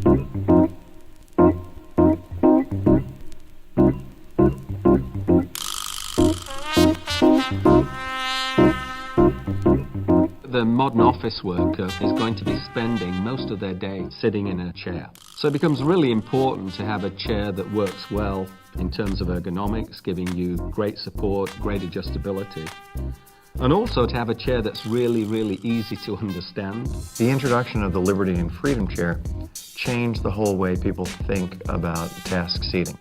The modern office worker is going to be spending most of their day sitting in a chair. So it becomes really important to have a chair that works well in terms of ergonomics, giving you great support, great adjustability. And also to have a chair that's really, really easy to understand. The introduction of the Liberty and Freedom chair changed the whole way people think about task seating.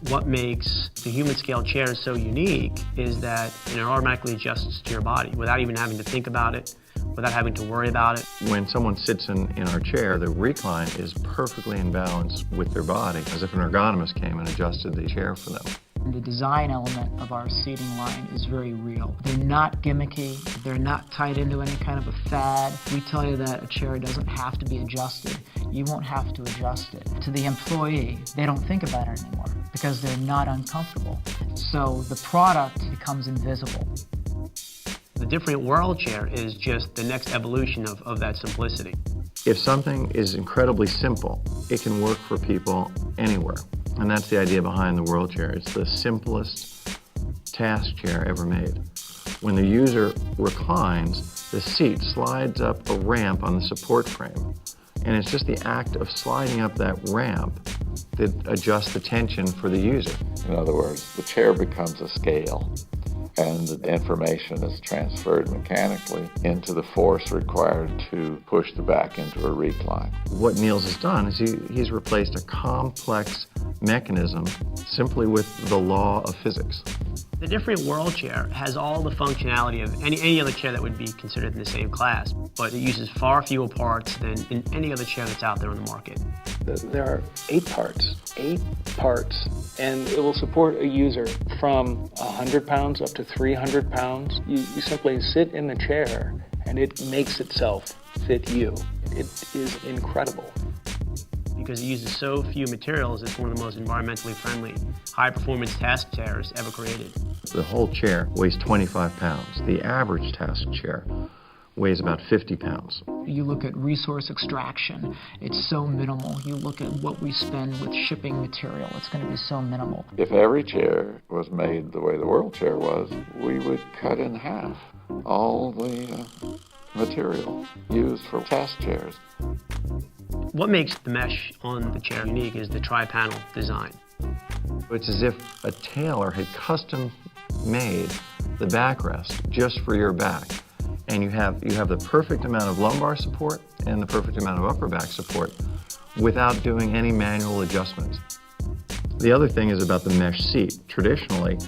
What makes the Humanscale chair so unique is that it automatically adjusts to your body without even having to think about it, without having to worry about it. When someone sits in our chair, the recline is perfectly in balance with their body, as if an ergonomist came and adjusted the chair for them. The design element of our seating line is very real. They're not gimmicky, they're not tied into any kind of a fad. We tell you that a chair doesn't have to be adjusted. You won't have to adjust it. To the employee, they don't think about it anymore because they're not uncomfortable. So the product becomes invisible. The Different World chair is just the next evolution of that simplicity. If something is incredibly simple, it can work for people anywhere. And that's the idea behind the World Chair. It's the simplest task chair ever made. When the user reclines, the seat slides up a ramp on the support frame. And it's just the act of sliding up that ramp that adjusts the tension for the user. In other words, the chair becomes a scale, and the information is transferred mechanically into the force required to push the back into a recline. What Niels has done is he's replaced a complex mechanism simply with the law of physics. The Different World chair has all the functionality of any other chair that would be considered in the same class, but it uses far fewer parts than in any other chair that's out there on the market. There are 8 parts, and it will support a user from 100 pounds up to 300 pounds. You simply sit in the chair and it makes itself fit you. It is incredible. Because it uses so few materials, it's one of the most environmentally friendly, high-performance task chairs ever created. The whole chair weighs 25 pounds. The average task chair weighs about 50 pounds. You look at resource extraction, it's so minimal. You look at what we spend with shipping material, it's going to be so minimal. If every chair was made the way the World Chair was, we would cut in half all the material used for task chairs. What makes the mesh on the chair unique is the tri-panel design. It's as if a tailor had custom made the backrest just for your back. And you have the perfect amount of lumbar support and the perfect amount of upper back support without doing any manual adjustments. The other thing is about the mesh seat. Traditionally,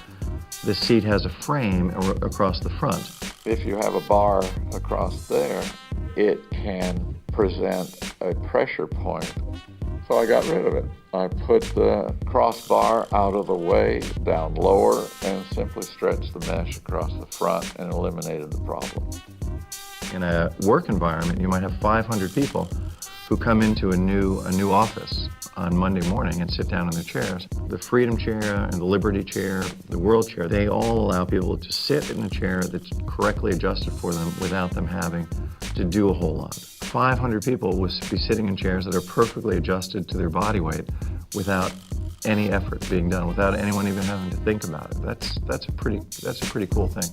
the seat has a frame across the front. If you have a bar across there, it can present a pressure point. So I got rid of it. I put the crossbar out of the way, down lower, and simply stretched the mesh across the front and eliminated the problem. In a work environment, you might have 500 people who come into a new office on Monday morning and sit down in their chairs. The Freedom Chair and the Liberty Chair, the World Chair, they all allow people to sit in a chair that's correctly adjusted for them without them having to do a whole lot. 500 people will be sitting in chairs that are perfectly adjusted to their body weight without any effort being done, without anyone even having to think about it. That's a pretty cool thing.